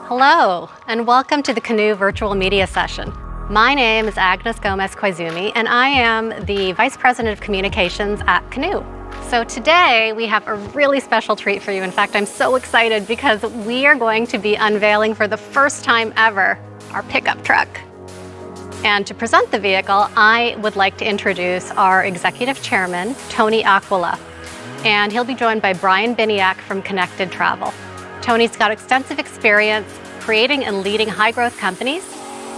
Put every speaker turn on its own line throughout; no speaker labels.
Hello, and welcome to the Canoo virtual media session. My name is Agnes Gomez-Koizumi, and I am the Vice President of Communications at Canoo. So today we have a really special treat for you. In fact, I'm so excited because we are going to be unveiling for the first time ever our pickup truck. And to present the vehicle, I would like to introduce our Executive Chairman, Tony Aquila. And he'll be joined by Brian Biniak from Connected Travel. Tony's got extensive experience creating and leading high-growth companies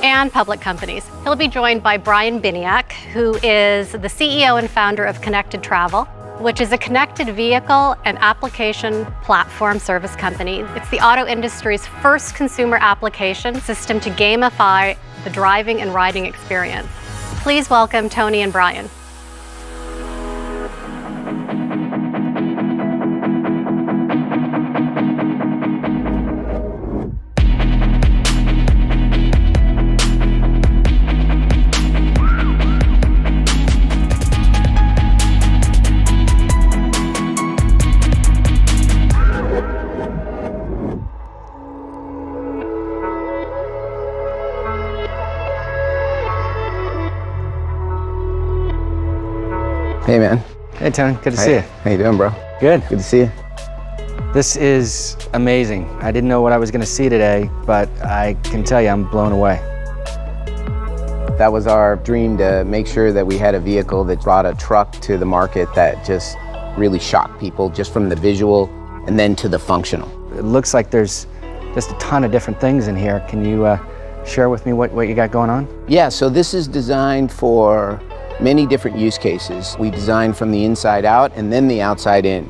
and public companies. He'll be joined by Brian Biniak, who is the CEO and founder of Connected Travel, which is a connected vehicle and application platform service company. It's the auto industry's first consumer application system to gamify the driving and riding experience. Please welcome Tony and Brian.
Hey man.
Hey Tony, good to see you.
How you doing, bro?
Good.
Good to see you.
This is amazing. I didn't know what I was going to see today, but I can tell you I'm blown away.
That was our dream, to make sure that we had a vehicle that brought a truck to the market that just really shocked people, just from the visual and then to the functional.
It looks like there's just a ton of different things in here. Can you share with me what you got going on?
Yeah, so this is designed for many different use cases. We designed from the inside out and then the outside in.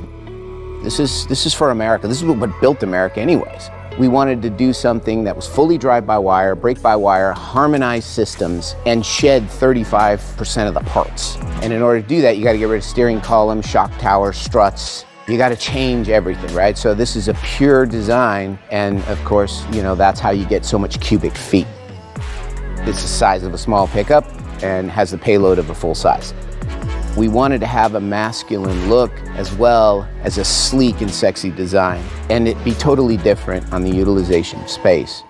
This is for America. This is what built America anyways. We wanted to do something that was fully drive-by-wire, brake-by-wire, harmonized systems, and shed 35% of the parts. And in order to do that, you got to get rid of steering column, shock tower, struts. You got to change everything, right? So this is a pure design, and of course, you know, that's how you get so much cubic feet. It's the size of a small pickup and has the payload of a full size. We wanted to have a masculine look as well as a sleek and sexy design, and it be totally different on the utilization of space.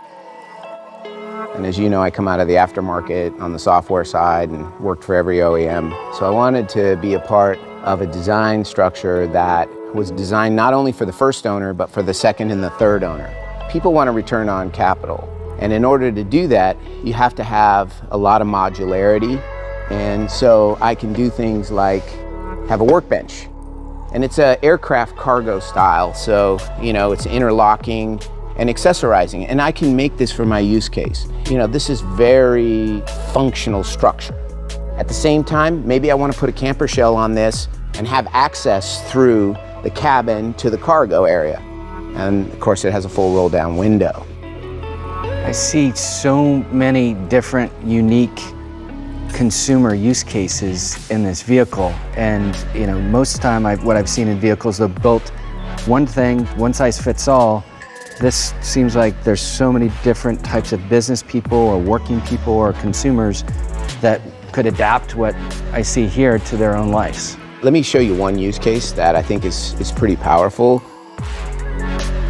And as you know, I come out of the aftermarket on the software side and worked for every OEM. So I wanted to be a part of a design structure that was designed not only for the first owner, but for the second and the third owner. People want a return on capital. And in order to do that, you have to have a lot of modularity. And so I can do things like have a workbench. And it's an aircraft cargo style. So, you know, it's interlocking and accessorizing. And I can make this for my use case. You know, this is very functional structure. At the same time, maybe I want to put a camper shell on this and have access through the cabin to the cargo area. And of course, it has a full roll down window.
I see so many different unique consumer use cases in this vehicle, and you know, most of the time what I've seen in vehicles, they're built one thing, one size fits all. This seems like there's so many different types of business people or working people or consumers that could adapt what I see here to their own lives.
Let me show you one use case that I think is pretty powerful.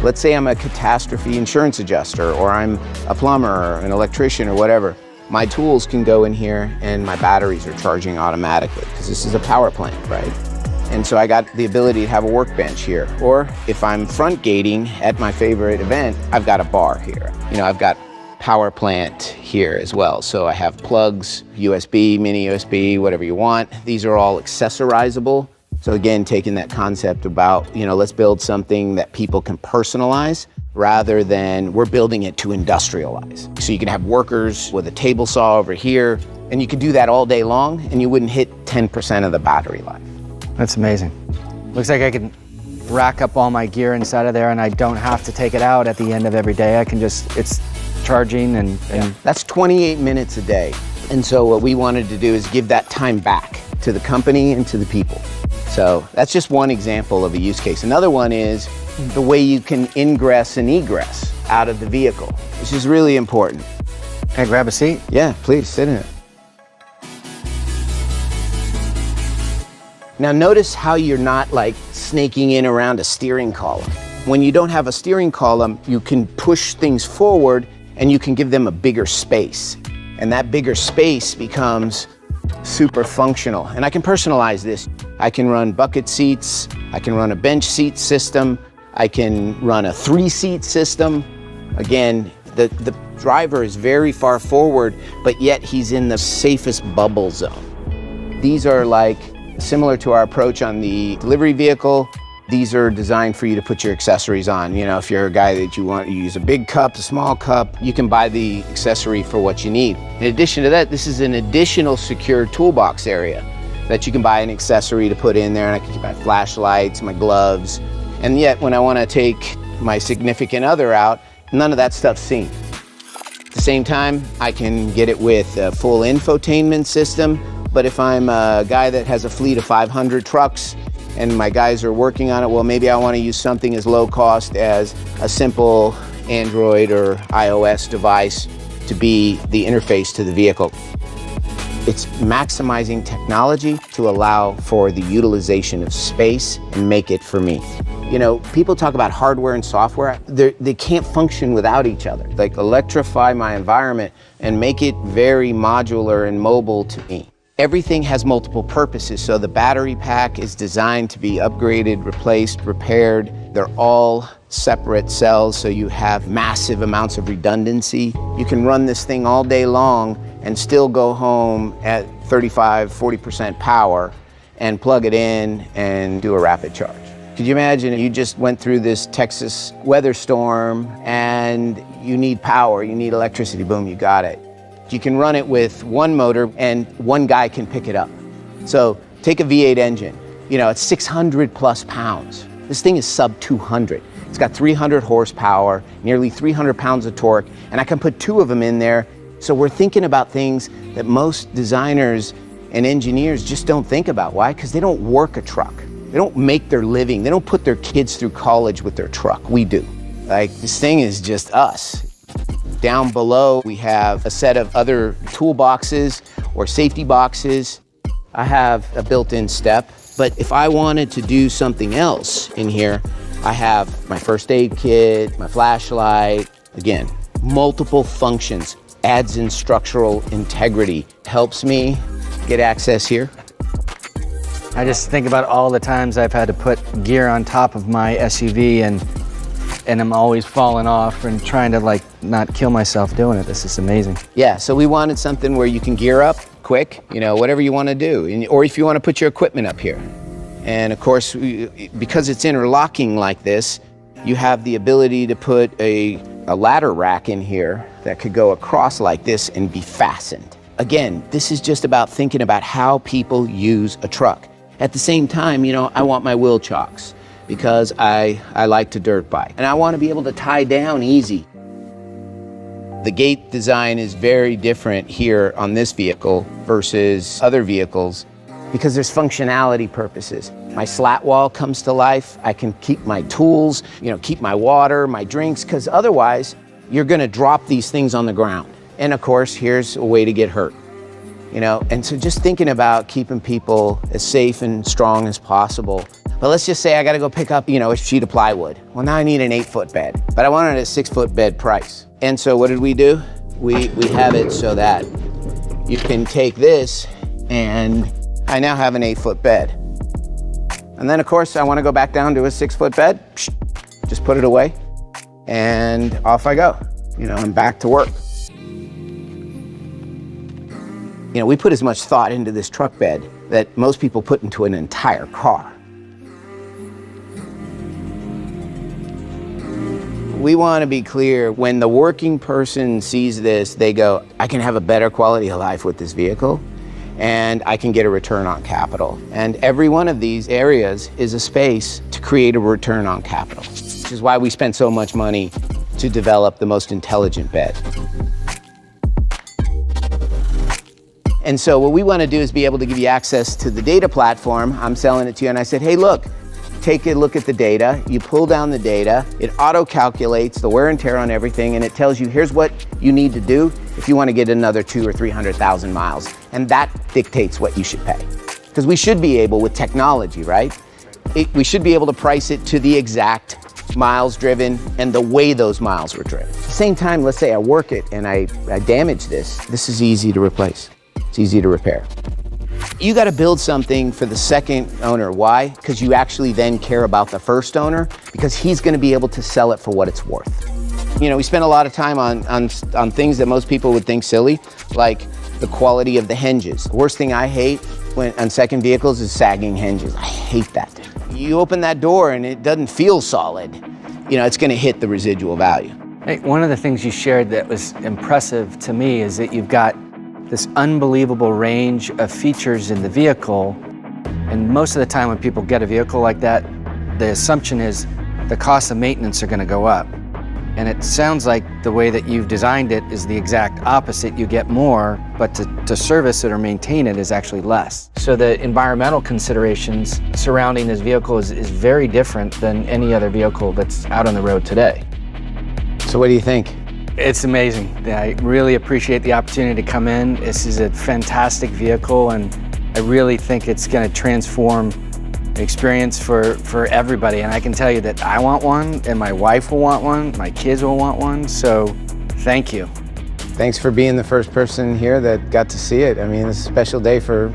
Let's say I'm a catastrophe insurance adjuster, or I'm a plumber or an electrician or whatever. My tools can go in here and my batteries are charging automatically because this is a power plant, right? And so I got the ability to have a workbench here. Or if I'm front gating at my favorite event, I've got a bar here. You know, I've got power plant here as well. So I have plugs, USB, mini USB, whatever you want. These are all accessorizable. So again, taking that concept about, you know, let's build something that people can personalize rather than we're building it to industrialize. So you can have workers with a table saw over here, and you could do that all day long and you wouldn't hit 10% of the battery life.
That's amazing. Looks like I can rack up all my gear inside of there and I don't have to take it out at the end of every day. I can just, it's charging and
yeah. That's 28 minutes a day. And so what we wanted to do is give that time back to the company and to the people. So that's just one example of a use case. Another one is the way you can ingress and egress out of the vehicle, which is really important.
Can I grab a seat?
Yeah, please sit in it. Now notice how you're not like snaking in around a steering column. When you don't have a steering column, you can push things forward and you can give them a bigger space. And that bigger space becomes super functional. And I can personalize this. I can run bucket seats, I can run a bench seat system, I can run a 3-seat system. Again, the driver is very far forward, but yet he's in the safest bubble zone. These are like similar to our approach on the delivery vehicle. These are designed for you to put your accessories on. You know, if you're a guy that you use a big cup, a small cup, you can buy the accessory for what you need. In addition to that, this is an additional secure toolbox area that you can buy an accessory to put in there, and I can keep my flashlights, my gloves. And yet, when I want to take my significant other out, none of that stuff's seen. At the same time, I can get it with a full infotainment system, but if I'm a guy that has a fleet of 500 trucks and my guys are working on it, well, maybe I want to use something as low cost as a simple Android or iOS device to be the interface to the vehicle. It's maximizing technology to allow for the utilization of space and make it for me. You know, people talk about hardware and software. They can't function without each other. Like, electrify my environment and make it very modular and mobile to me. Everything has multiple purposes, so the battery pack is designed to be upgraded, replaced, repaired. They're all separate cells, so you have massive amounts of redundancy. You can run this thing all day long and still go home at 35–40% power and plug it in and do a rapid charge. Could you imagine you just went through this Texas weather storm and you need power, you need electricity, boom, you got it. You can run it with one motor and one guy can pick it up. So take a V8 engine, you know, it's 600+ pounds. This thing is sub 200. It's got 300 horsepower, nearly 300 pounds of torque, and I can put 2 of them in there. So we're thinking about things that most designers and engineers just don't think about. Why? Because they don't work a truck. They don't make their living. They don't put their kids through college with their truck. We do. Like, this thing is just us. Down below, we have a set of other toolboxes or safety boxes. I have a built-in step, but if I wanted to do something else in here, I have my first aid kit, my flashlight. Again, multiple functions, adds in structural integrity, helps me get access here.
I just think about all the times I've had to put gear on top of my SUV and I'm always falling off and trying to, like, not kill myself doing it. This is amazing.
Yeah, so we wanted something where you can gear up quick, you know, whatever you want to do, or if you want to put your equipment up here. And of course, because it's interlocking like this, you have the ability to put a ladder rack in here that could go across like this and be fastened. Again, this is just about thinking about how people use a truck. At the same time, you know, I want my wheel chocks because I like to dirt bike. And I want to be able to tie down easy. The gate design is very different here on this vehicle versus other vehicles because there's functionality purposes. My slat wall comes to life. I can keep my tools, you know, keep my water, my drinks, because otherwise you're going to drop these things on the ground. And of course, here's a way to get hurt. You know, and so just thinking about keeping people as safe and strong as possible. But let's just say I got to go pick up, you know, a sheet of plywood. Well, now I need an 8-foot bed, but I wanted a 6-foot bed price. And so what did we do? We have it so that you can take this and I now have an 8-foot bed. And then of course I want to go back down to a 6-foot bed, just put it away and off I go. You know, I'm back to work. You know, we put as much thought into this truck bed that most people put into an entire car. We want to be clear, when the working person sees this, they go, I can have a better quality of life with this vehicle, and I can get a return on capital. And every one of these areas is a space to create a return on capital, which is why we spend so much money to develop the most intelligent bed. And so what we want to do is be able to give you access to the data platform. I'm selling it to you, and I said, hey, look, take a look at the data. You pull down the data, it auto-calculates the wear and tear on everything, and it tells you, here's what you need to do if you want to get another 200,000 or 300,000 miles. And that dictates what you should pay. Because we should be able, with technology, right? We should be able to price it to the exact miles driven, and the way those miles were driven. At the same time, let's say I work it and I damage this is easy to replace. It's easy to repair. You got to build something for the second owner. Why? Because you actually then care about the first owner, because he's going to be able to sell it for what it's worth. You know, we spend a lot of time on things that most people would think silly, like the quality of the hinges. The worst thing I hate on second vehicles is sagging hinges. I hate that. You open that door and it doesn't feel solid, you know, it's going to hit the residual value.
Hey, one of the things you shared that was impressive to me is that you've got this unbelievable range of features in the vehicle, and most of the time when people get a vehicle like that, the assumption is the cost of maintenance are going to go up. And it sounds like the way that you've designed it is the exact opposite. You get more, but to service it or maintain it is actually less. So the environmental considerations surrounding this vehicle is very different than any other vehicle that's out on the road today.
So what do you think?
It's amazing. I really appreciate the opportunity to come in. This is a fantastic vehicle, and I really think it's going to transform experience for everybody. And I can tell you that I want one, and my wife will want one, my kids will want one, so thank you.
Thanks for being the first person here that got to see it. I mean, it's a special day for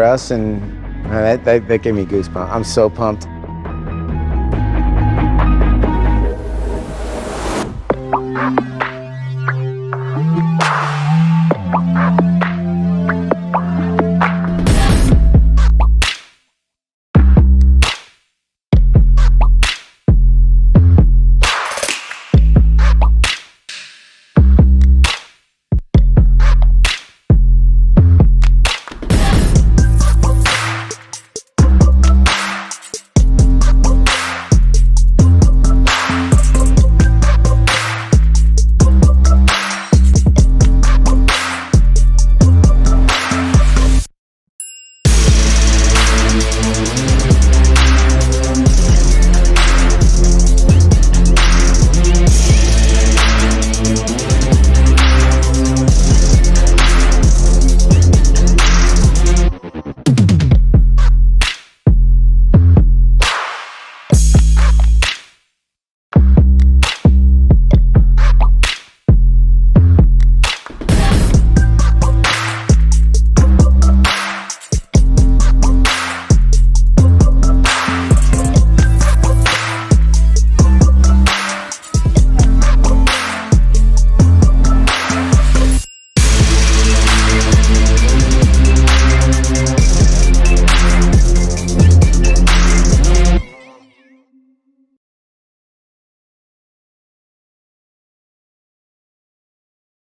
us, and that gave me goosebumps. I'm so pumped.